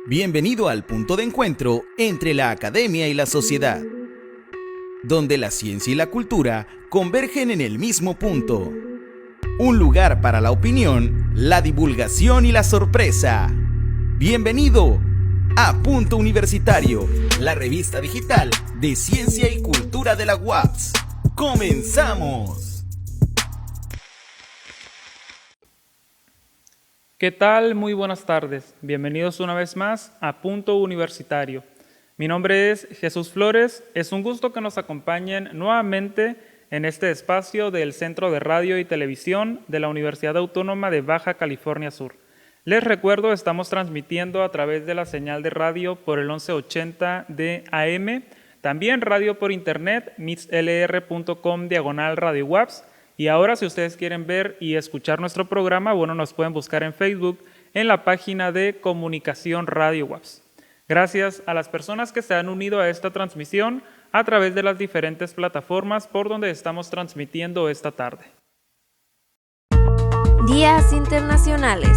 Bienvenido al punto de encuentro entre la academia y la sociedad, donde la ciencia y la cultura convergen en el mismo punto. Un lugar para la opinión, la divulgación y la sorpresa. Bienvenido a Punto Universitario, la revista digital de ciencia y cultura de la UAPS. ¡Comenzamos! ¿Qué tal? Muy buenas tardes. Bienvenidos una vez más a Punto Universitario. Mi nombre es Jesús Flores. Es un gusto que nos acompañen nuevamente en este espacio del Centro de Radio y Televisión de la Universidad Autónoma de Baja California Sur. Les recuerdo, estamos transmitiendo a través de la señal de radio por el 1180 de AM, también radio por internet, mixlr.com/Radio UAPS. Y ahora, si ustedes quieren ver y escuchar nuestro programa, bueno, nos pueden buscar en Facebook en la página de Comunicación Radio UAPS. Gracias a las personas que se han unido a esta transmisión a través de las diferentes plataformas por donde estamos transmitiendo esta tarde. Días internacionales.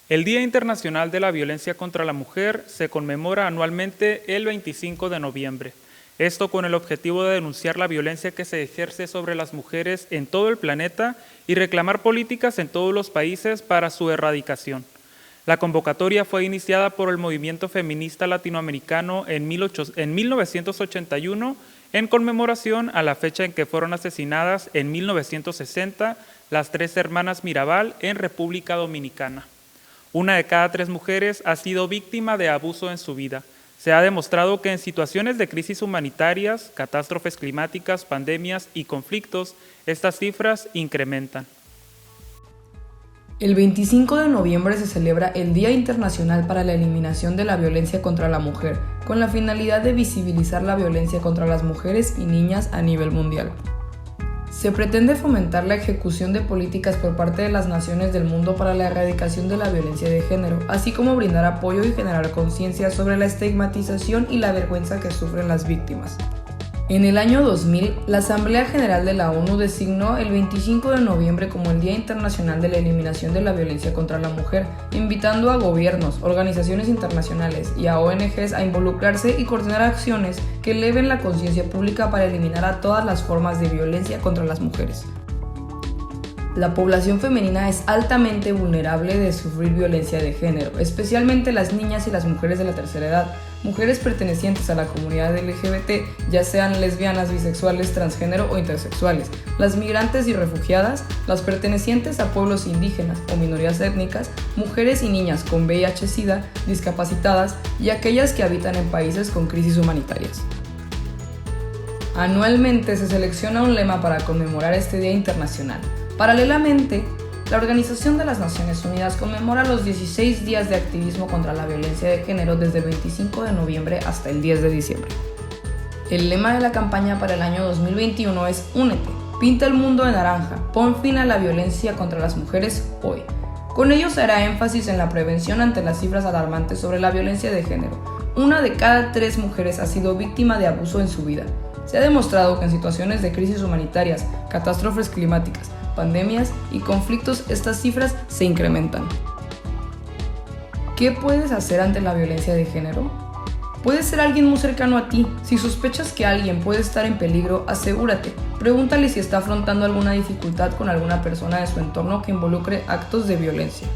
El Día Internacional de la Violencia contra la Mujer se conmemora anualmente el 25 de noviembre. Esto con el objetivo de denunciar la violencia que se ejerce sobre las mujeres en todo el planeta y reclamar políticas en todos los países para su erradicación. La convocatoria fue iniciada por el movimiento feminista latinoamericano en 1981 en conmemoración a la fecha en que fueron asesinadas en 1960 las 3 hermanas Mirabal en República Dominicana. Una de cada 3 mujeres ha sido víctima de abuso en su vida. Se ha demostrado que en situaciones de crisis humanitarias, catástrofes climáticas, pandemias y conflictos, estas cifras incrementan. El 25 de noviembre se celebra el Día Internacional para la Eliminación de la Violencia contra la Mujer, con la finalidad de visibilizar la violencia contra las mujeres y niñas a nivel mundial. Se pretende fomentar la ejecución de políticas por parte de las naciones del mundo para la erradicación de la violencia de género, así como brindar apoyo y generar conciencia sobre la estigmatización y la vergüenza que sufren las víctimas. En el año 2000, la Asamblea General de la ONU designó el 25 de noviembre como el Día Internacional de la Eliminación de la Violencia contra la Mujer, invitando a gobiernos, organizaciones internacionales y a ONGs a involucrarse y coordinar acciones que eleven la conciencia pública para eliminar a todas las formas de violencia contra las mujeres. La población femenina es altamente vulnerable de sufrir violencia de género, especialmente las niñas y las mujeres de la tercera edad, mujeres pertenecientes a la comunidad LGBT, ya sean lesbianas, bisexuales, transgénero o intersexuales, las migrantes y refugiadas, las pertenecientes a pueblos indígenas o minorías étnicas, mujeres y niñas con VIH-Sida, discapacitadas y aquellas que habitan en países con crisis humanitarias. Anualmente se selecciona un lema para conmemorar este Día Internacional. Paralelamente, la Organización de las Naciones Unidas conmemora los 16 días de activismo contra la violencia de género desde el 25 de noviembre hasta el 10 de diciembre. El lema de la campaña para el año 2021 es Únete, pinta el mundo de naranja, pon fin a la violencia contra las mujeres hoy. Con ello se hará énfasis en la prevención ante las cifras alarmantes sobre la violencia de género. 1 de cada 3 mujeres ha sido víctima de abuso en su vida. Se ha demostrado que en situaciones de crisis humanitarias, catástrofes climáticas, pandemias y conflictos, estas cifras se incrementan. ¿Qué puedes hacer ante la violencia de género? Puede ser alguien muy cercano a ti. Si sospechas que alguien puede estar en peligro, asegúrate. Pregúntale si está afrontando alguna dificultad con alguna persona de su entorno que involucre actos de violencia.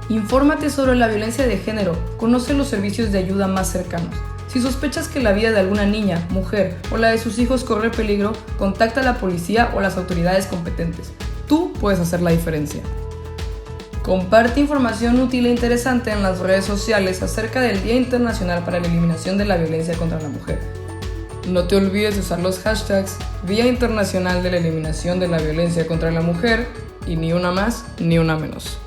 Infórmate sobre la violencia de género. Conoce los servicios de ayuda más cercanos. Si sospechas que la vida de alguna niña, mujer o la de sus hijos corre peligro, contacta a la policía o las autoridades competentes. Tú puedes hacer la diferencia. Comparte información útil e interesante en las redes sociales acerca del Día Internacional para la Eliminación de la Violencia contra la Mujer. No te olvides de usar los hashtags Día Internacional de la Eliminación de la Violencia contra la Mujer y ni una más ni una menos.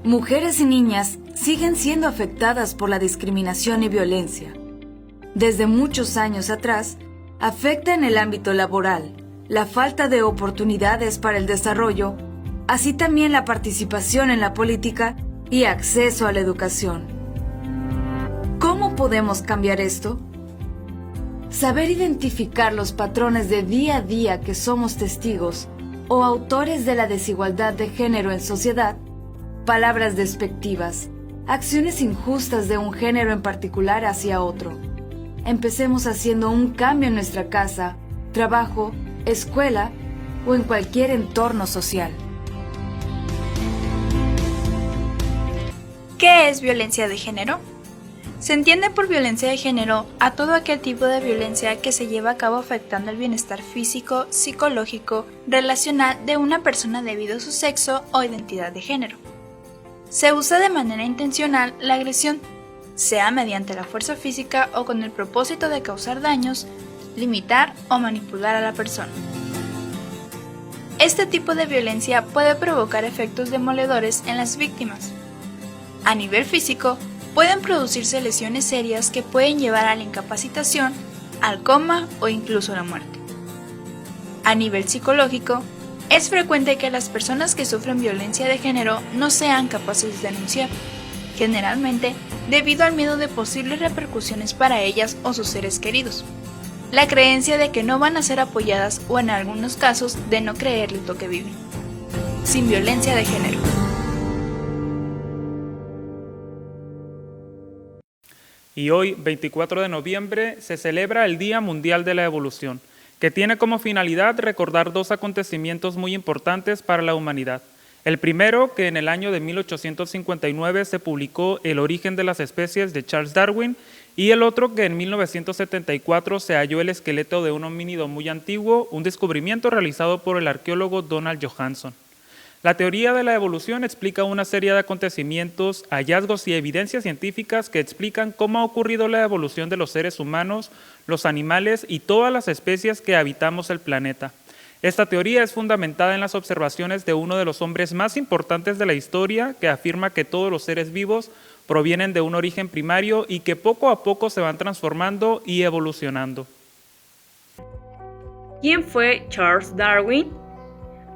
Mujeres y niñas siguen siendo afectadas por la discriminación y violencia. Desde muchos años atrás, afecta en el ámbito laboral, la falta de oportunidades para el desarrollo, así también la participación en la política y acceso a la educación. ¿Cómo podemos cambiar esto? Saber identificar los patrones de día a día que somos testigos o autores de la desigualdad de género en sociedad, palabras despectivas, acciones injustas de un género en particular hacia otro. Empecemos haciendo un cambio en nuestra casa, trabajo, escuela o en cualquier entorno social. ¿Qué es violencia de género? Se entiende por violencia de género a todo aquel tipo de violencia que se lleva a cabo afectando el bienestar físico, psicológico, relacional de una persona debido a su sexo o identidad de género. Se usa de manera intencional la agresión, sea mediante la fuerza física o con el propósito de causar daños, limitar o manipular a la persona. Este tipo de violencia puede provocar efectos demoledores en las víctimas. A nivel físico, pueden producirse lesiones serias que pueden llevar a la incapacitación, al coma o incluso la muerte. A nivel psicológico, es frecuente que las personas que sufren violencia de género no sean capaces de denunciar, generalmente debido al miedo de posibles repercusiones para ellas o sus seres queridos, la creencia de que no van a ser apoyadas o en algunos casos de no creerles lo que viven. Sin violencia de género. Y hoy, 24 de noviembre, se celebra el Día Mundial de la Evolución, que tiene como finalidad recordar dos acontecimientos muy importantes para la humanidad. El primero, que en el año de 1859 se publicó El origen de las especies de Charles Darwin, y el otro, que en 1974 se halló el esqueleto de un homínido muy antiguo, un descubrimiento realizado por el arqueólogo Donald Johanson. La teoría de la evolución explica una serie de acontecimientos, hallazgos y evidencias científicas que explican cómo ha ocurrido la evolución de los seres humanos, los animales y todas las especies que habitamos el planeta. Esta teoría es fundamentada en las observaciones de uno de los hombres más importantes de la historia, que afirma que todos los seres vivos provienen de un origen primario y que poco a poco se van transformando y evolucionando. ¿Quién fue Charles Darwin?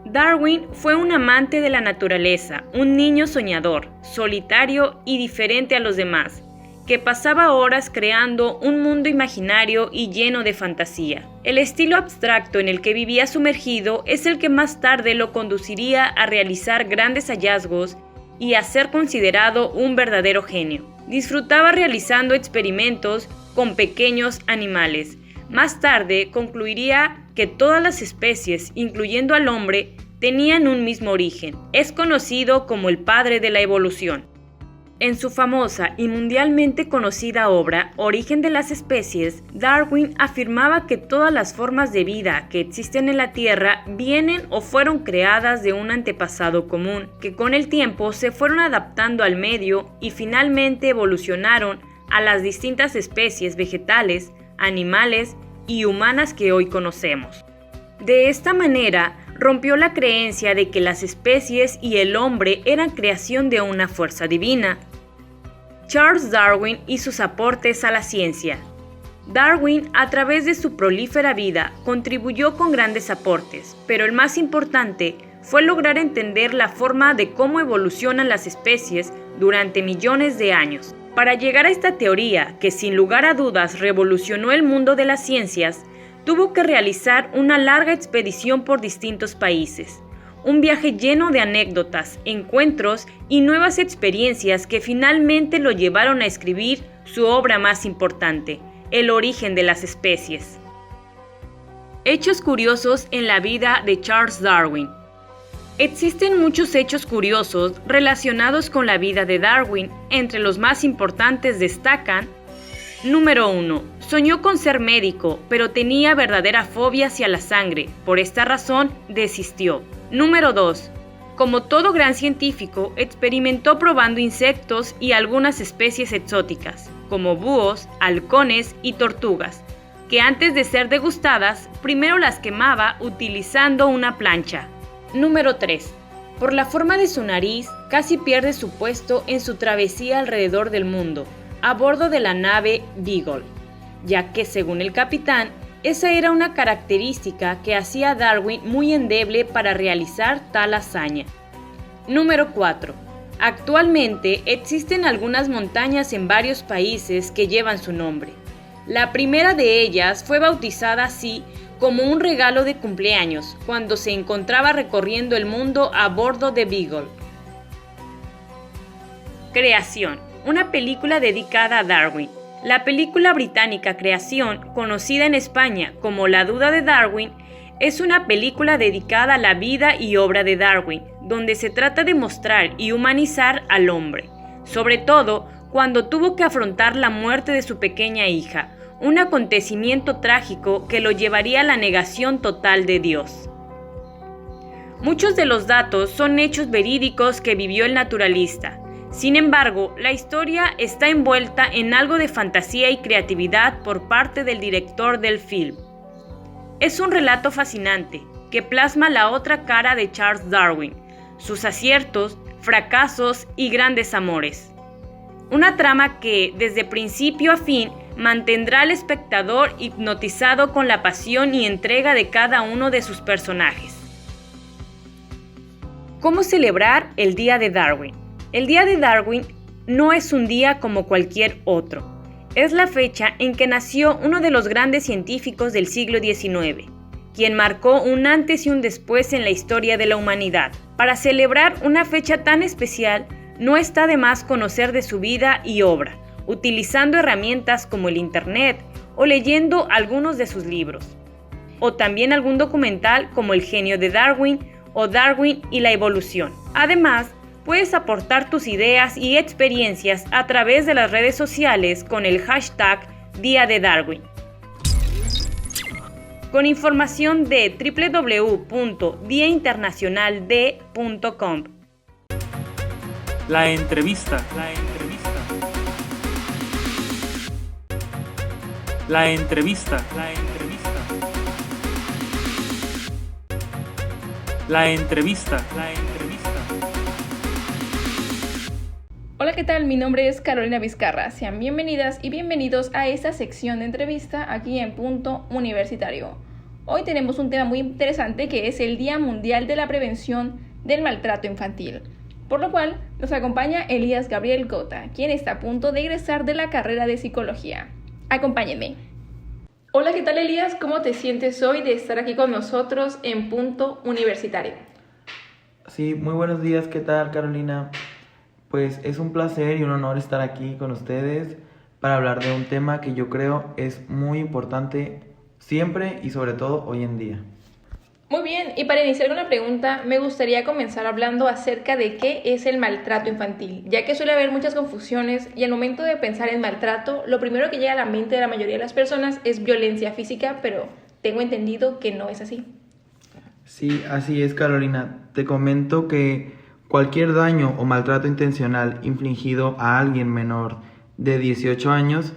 Darwin fue un amante de la naturaleza, un niño soñador, solitario y diferente a los demás, que pasaba horas creando un mundo imaginario y lleno de fantasía. El estilo abstracto en el que vivía sumergido es el que más tarde lo conduciría a realizar grandes hallazgos y a ser considerado un verdadero genio. Disfrutaba realizando experimentos con pequeños animales. Más tarde concluiría que todas las especies, incluyendo al hombre, tenían un mismo origen. Es conocido como el padre de la evolución. En su famosa y mundialmente conocida obra Origen de las especies, Darwin afirmaba que todas las formas de vida que existen en la Tierra vienen o fueron creadas de un antepasado común, que con el tiempo se fueron adaptando al medio y finalmente evolucionaron a las distintas especies vegetales, animales y humanas que hoy conocemos. De esta manera, rompió la creencia de que las especies y el hombre eran creación de una fuerza divina. Charles Darwin y sus aportes a la ciencia. Darwin, a través de su prolífera vida, contribuyó con grandes aportes, pero el más importante fue lograr entender la forma de cómo evolucionan las especies durante millones de años. Para llegar a esta teoría, que sin lugar a dudas revolucionó el mundo de las ciencias, tuvo que realizar una larga expedición por distintos países. Un viaje lleno de anécdotas, encuentros y nuevas experiencias que finalmente lo llevaron a escribir su obra más importante, El origen de las especies. Hechos curiosos en la vida de Charles Darwin. Existen muchos hechos curiosos relacionados con la vida de Darwin. Entre los más importantes destacan: Número 1. Soñó con ser médico, pero tenía verdadera fobia hacia la sangre. Por esta razón, desistió. Número 2. Como todo gran científico, experimentó probando insectos y algunas especies exóticas, como búhos, halcones y tortugas, que antes de ser degustadas, primero las quemaba utilizando una plancha. Número 3. Por la forma de su nariz, casi pierde su puesto en su travesía alrededor del mundo, a bordo de la nave Beagle, ya que, según el capitán, esa era una característica que hacía a Darwin muy endeble para realizar tal hazaña. Número 4. Actualmente existen algunas montañas en varios países que llevan su nombre. La primera de ellas fue bautizada así como un regalo de cumpleaños cuando se encontraba recorriendo el mundo a bordo de Beagle. Creación, una película dedicada a Darwin. La película británica Creación, conocida en España como La duda de Darwin, es una película dedicada a la vida y obra de Darwin, donde se trata de mostrar y humanizar al hombre, sobre todo cuando tuvo que afrontar la muerte de su pequeña hija, un acontecimiento trágico que lo llevaría a la negación total de Dios. Muchos de los datos son hechos verídicos que vivió el naturalista. Sin embargo, la historia está envuelta en algo de fantasía y creatividad por parte del director del film. Es un relato fascinante que plasma la otra cara de Charles Darwin, sus aciertos, fracasos y grandes amores. Una trama que, desde principio a fin, mantendrá al espectador hipnotizado con la pasión y entrega de cada uno de sus personajes. ¿Cómo celebrar el Día de Darwin? El Día de Darwin no es un día como cualquier otro. Es la fecha en que nació uno de los grandes científicos del siglo XIX, quien marcó un antes y un después en la historia de la humanidad. Para celebrar una fecha tan especial, no está de más conocer de su vida y obra, utilizando herramientas como el Internet o leyendo algunos de sus libros, o también algún documental como El genio de Darwin o Darwin y la evolución. Además, puedes aportar tus ideas y experiencias a través de las redes sociales con el hashtag Día de Darwin. Con información de www.diainternacionalde.com. La entrevista. Hola, ¿qué tal? Mi nombre es Carolina Vizcarra. Sean bienvenidas y bienvenidos a esta sección de entrevista aquí en Punto Universitario. Hoy tenemos un tema muy interesante que es el Día Mundial de la Prevención del Maltrato Infantil, por lo cual nos acompaña Elías Gabriel Gota, quien está a punto de egresar de la carrera de Psicología. Acompáñenme. Hola, ¿qué tal, Elías? ¿Cómo te sientes hoy de estar aquí con nosotros en Punto Universitario? Sí, muy buenos días, ¿qué tal, Carolina? Pues es un placer y un honor estar aquí con ustedes para hablar de un tema que yo creo es muy importante siempre y sobre todo hoy en día. Muy bien, y para iniciar con la pregunta, me gustaría comenzar hablando acerca de qué es el maltrato infantil, ya que suele haber muchas confusiones y al momento de pensar en maltrato, lo primero que llega a la mente de la mayoría de las personas es violencia física, pero tengo entendido que no es así. Sí, así es, Carolina. Te comento que cualquier daño o maltrato intencional infligido a alguien menor de 18 años,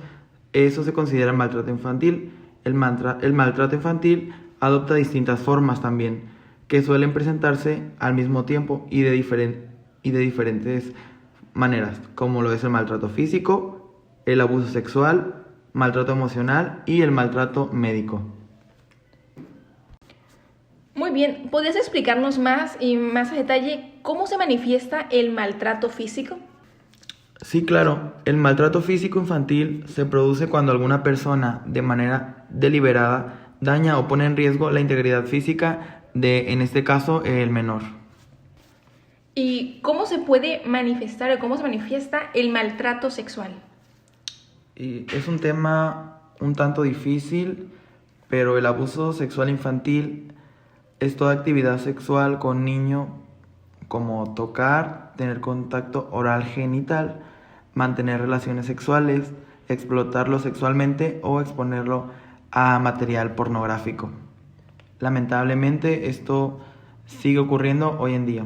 eso se considera maltrato infantil. El maltrato infantil adopta distintas formas también, que suelen presentarse al mismo tiempo y de diferentes maneras, como lo es el maltrato físico, el abuso sexual, maltrato emocional y el maltrato médico. Muy bien, ¿podrías explicarnos más y más a detalle cómo se manifiesta el maltrato físico? Sí, claro. El maltrato físico infantil se produce cuando alguna persona, de manera deliberada, daña o pone en riesgo la integridad física de, en este caso, el menor. ¿Y cómo se puede manifestar o cómo se manifiesta el maltrato sexual? Y es un tema un tanto difícil, pero el abuso sexual infantil es toda actividad sexual con niño, como tocar, tener contacto oral genital, mantener relaciones sexuales, explotarlo sexualmente o exponerlo a material pornográfico. Lamentablemente esto sigue ocurriendo hoy en día.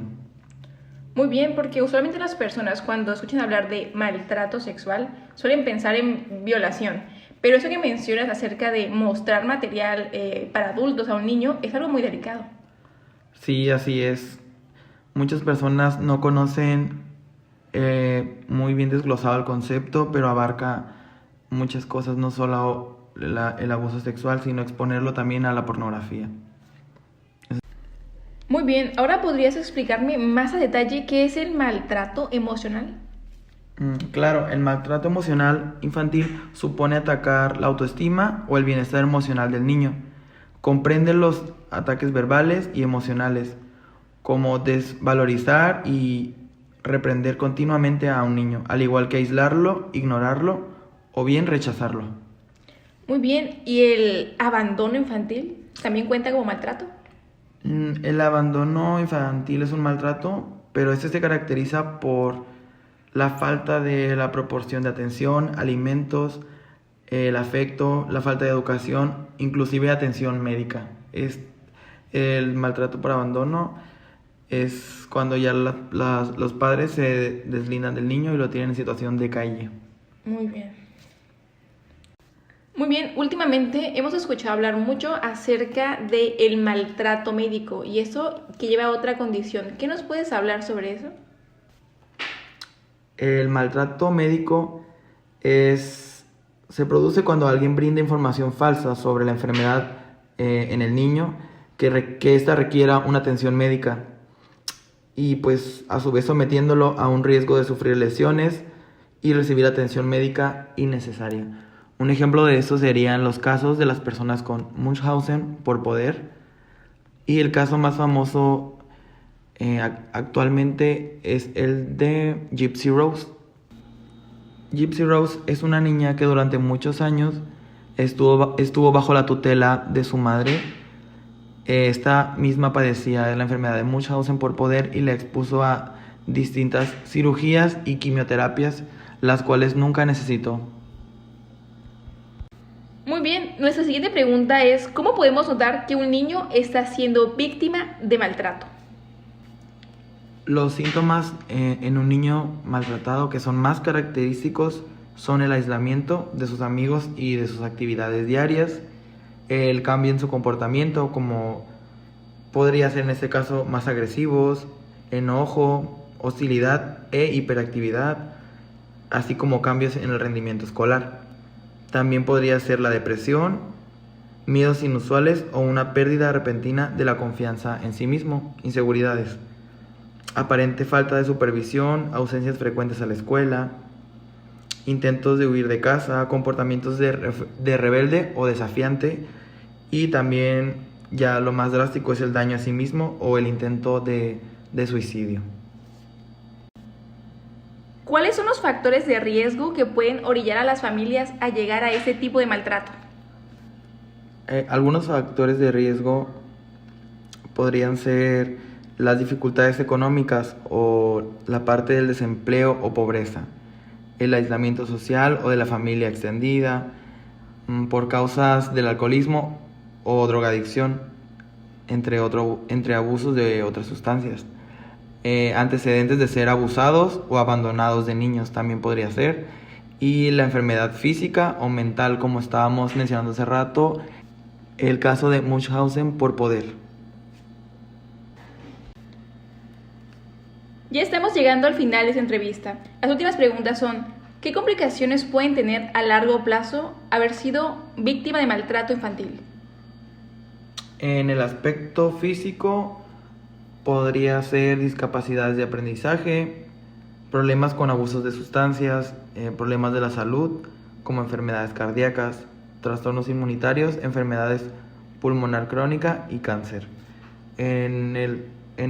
Muy bien, porque usualmente las personas cuando escuchan hablar de maltrato sexual suelen pensar en violación, pero eso que mencionas acerca de mostrar material para adultos a un niño es algo muy delicado. Sí, así es. Muchas personas no conocen muy bien desglosado el concepto, pero abarca muchas cosas, no solo el abuso sexual, sino exponerlo también a la pornografía. Muy bien, ahora podrías explicarme más a detalle qué es el maltrato emocional. Claro, el maltrato emocional infantil supone atacar la autoestima o el bienestar emocional del niño. Comprende los ataques verbales y emocionales, como desvalorizar y reprender continuamente a un niño, al igual que aislarlo, ignorarlo o bien rechazarlo. Muy bien, ¿y el abandono infantil también cuenta como maltrato? El abandono infantil es un maltrato, pero este se caracteriza por la falta de la proporción de atención, alimentos, el afecto, la falta de educación, inclusive atención médica. El maltrato por abandono es cuando ya los padres se deslindan del niño y lo tienen en situación de calle. Muy bien. Muy bien, últimamente hemos escuchado hablar mucho acerca del maltrato médico y eso que lleva a otra condición. ¿Qué nos puedes hablar sobre eso? El maltrato médico se produce cuando alguien brinda información falsa sobre la enfermedad en el niño, que ésta requiera una atención médica y pues a su vez sometiéndolo a un riesgo de sufrir lesiones y recibir atención médica innecesaria. Un ejemplo de esto serían los casos de las personas con Munchausen por poder, y el caso más famoso actualmente es el de Gypsy Rose. Gypsy Rose es una niña que durante muchos años estuvo bajo la tutela de su madre. Esta misma padecía de la enfermedad de Munchausen por poder y la expuso a distintas cirugías y quimioterapias, las cuales nunca necesitó. Muy bien, nuestra siguiente pregunta es, ¿cómo podemos notar que un niño está siendo víctima de maltrato? Los síntomas en un niño maltratado que son más característicos son el aislamiento de sus amigos y de sus actividades diarias, el cambio en su comportamiento, como podría ser en este caso más agresivos, enojo, hostilidad e hiperactividad, así como cambios en el rendimiento escolar. También podría ser la depresión, miedos inusuales o una pérdida repentina de la confianza en sí mismo, inseguridades, aparente falta de supervisión, ausencias frecuentes a la escuela, intentos de huir de casa, comportamientos de rebelde o desafiante, y también ya lo más drástico es el daño a sí mismo o el intento de suicidio. ¿Cuáles son los factores de riesgo que pueden orillar a las familias a llegar a ese tipo de maltrato? Algunos factores de riesgo podrían ser las dificultades económicas o la parte del desempleo o pobreza, el aislamiento social o de la familia extendida, por causas del alcoholismo o drogadicción, entre abusos de otras sustancias. Antecedentes de ser abusados o abandonados de niños también podría ser, y la enfermedad física o mental, como estábamos mencionando hace rato, el caso de Munchausen por poder. Ya estamos llegando al final de esta entrevista. Las últimas preguntas son, ¿qué complicaciones pueden tener a largo plazo haber sido víctima de maltrato infantil? En el aspecto físico podría ser discapacidades de aprendizaje, problemas con abusos de sustancias, problemas de la salud como enfermedades cardíacas, trastornos inmunitarios, enfermedades pulmonar crónica y cáncer. En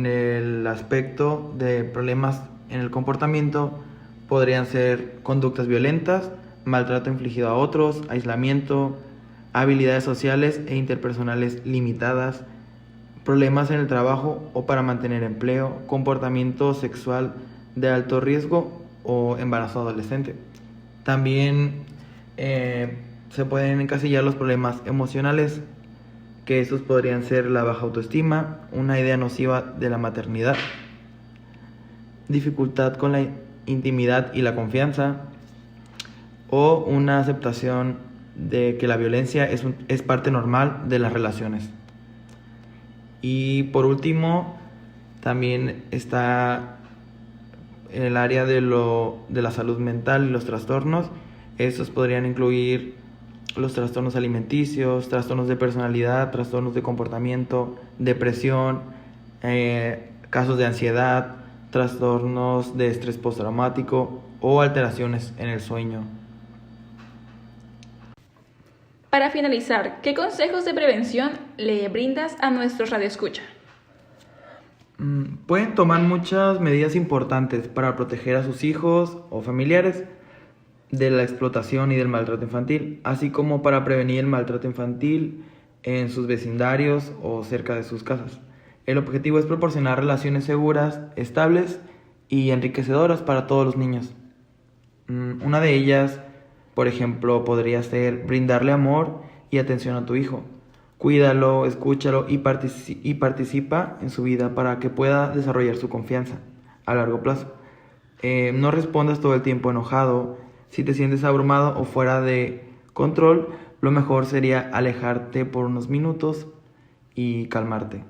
el aspecto de problemas en el comportamiento podrían ser conductas violentas, maltrato infligido a otros, aislamiento, habilidades sociales e interpersonales limitadas, problemas en el trabajo o para mantener empleo, comportamiento sexual de alto riesgo o embarazo adolescente. También se pueden encasillar los problemas emocionales, que estos podrían ser la baja autoestima, una idea nociva de la maternidad, dificultad con la intimidad y la confianza, o una aceptación de que la violencia es parte normal de las relaciones. Y por último, también está en el área de la salud mental y los trastornos. Estos podrían incluir los trastornos alimenticios, trastornos de personalidad, trastornos de comportamiento, depresión, casos de ansiedad, trastornos de estrés postraumático, o alteraciones en el sueño. Para finalizar, ¿qué consejos de prevención le brindas a nuestros radioescuchas? Pueden tomar muchas medidas importantes para proteger a sus hijos o familiares de la explotación y del maltrato infantil, así como para prevenir el maltrato infantil en sus vecindarios o cerca de sus casas. El objetivo es proporcionar relaciones seguras, estables y enriquecedoras para todos los niños. Una de ellas, por ejemplo, podría ser brindarle amor y atención a tu hijo. Cuídalo, escúchalo y participa en su vida para que pueda desarrollar su confianza a largo plazo. No respondas todo el tiempo enojado. Si te sientes abrumado o fuera de control, lo mejor sería alejarte por unos minutos y calmarte.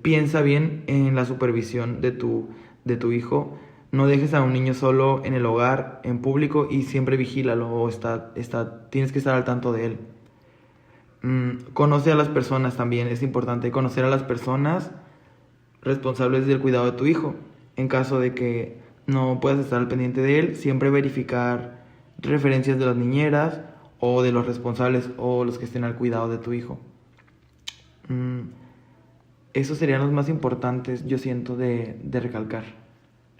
Piensa bien en la supervisión de tu hijo. No dejes a un niño solo en el hogar, en público, y siempre vigílalo tienes que estar al tanto de él. Conoce a las personas también. Es importante conocer a las personas responsables del cuidado de tu hijo. En caso de que no puedas estar al pendiente de él, siempre verificar referencias de las niñeras o de los responsables o los que estén al cuidado de tu hijo. Esos serían los más importantes, yo siento, de recalcar.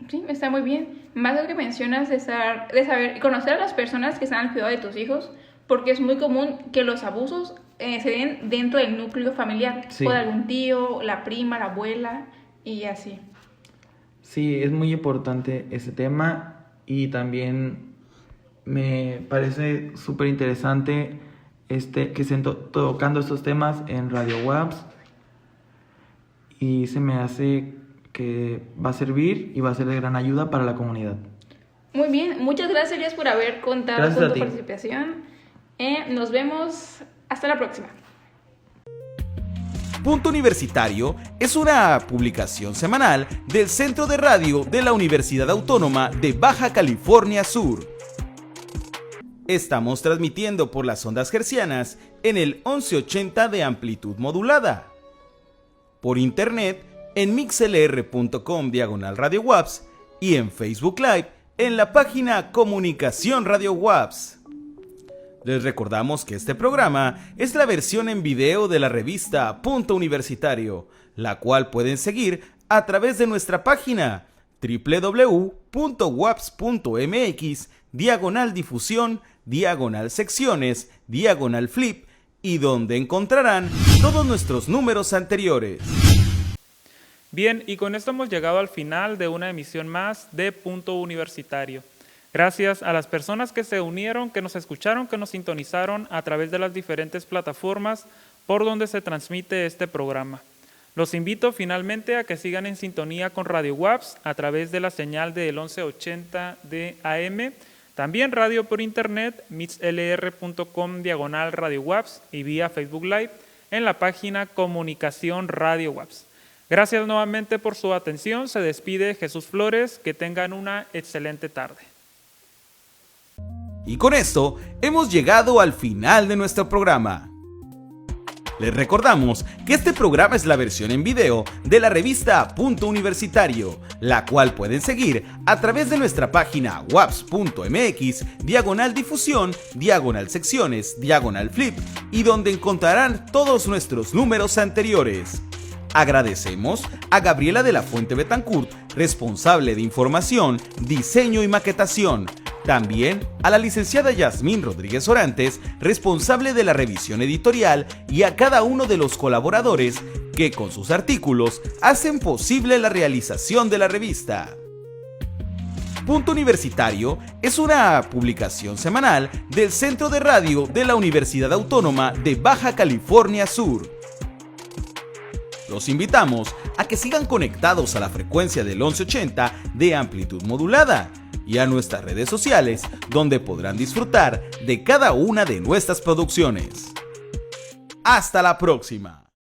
Sí, está muy bien. Más de lo que mencionas de saber conocer a las personas que están al cuidado de tus hijos, porque es muy común que los abusos se den dentro del núcleo familiar, sí, por algún tío, la prima, la abuela y así. Sí, es muy importante ese tema, y también me parece súper interesante que estén tocando estos temas en Radio WAPS, y se me hace que va a servir y va a ser de gran ayuda para la comunidad. Muy bien, muchas gracias por haber contado con tu participación. Nos vemos, hasta la próxima. Punto Universitario es una publicación semanal del Centro de Radio de la Universidad Autónoma de Baja California Sur. Estamos transmitiendo por las ondas hercianas en el 1180 de amplitud modulada. Por internet en mixlr.com/Radio WAPS y en Facebook Live en la página Comunicación Radio WAPS. Les recordamos que este programa es la versión en video de la revista Punto Universitario, la cual pueden seguir a través de nuestra página www.waps.mx/difusión/secciones/flip, y donde encontrarán todos nuestros números anteriores. Bien, y con esto hemos llegado al final de una emisión más de Punto Universitario. Gracias a las personas que se unieron, que nos escucharon, que nos sintonizaron a través de las diferentes plataformas por donde se transmite este programa. Los invito finalmente a que sigan en sintonía con Radio WAPS a través de la señal del 1180 de AM, también radio por internet, mixlr.com/Radio WAPS y vía Facebook Live en la página Comunicación Radio WAPS. Gracias nuevamente por su atención. Se despide Jesús Flores. Que tengan una excelente tarde. Y con esto hemos llegado al final de nuestro programa. Les recordamos que este programa es la versión en video de la revista Punto Universitario, la cual pueden seguir a través de nuestra página waps.mx/difusión/secciones/flip, y donde encontrarán todos nuestros números anteriores. Agradecemos a Gabriela de la Fuente Betancourt, responsable de información, diseño y maquetación. También a la licenciada Yasmín Rodríguez Orantes, responsable de la revisión editorial, y a cada uno de los colaboradores que con sus artículos hacen posible la realización de la revista. Punto Universitario es una publicación semanal del Centro de Radio de la Universidad Autónoma de Baja California Sur. Los invitamos a que sigan conectados a la frecuencia del 1180 de amplitud modulada y a nuestras redes sociales, donde podrán disfrutar de cada una de nuestras producciones. ¡Hasta la próxima!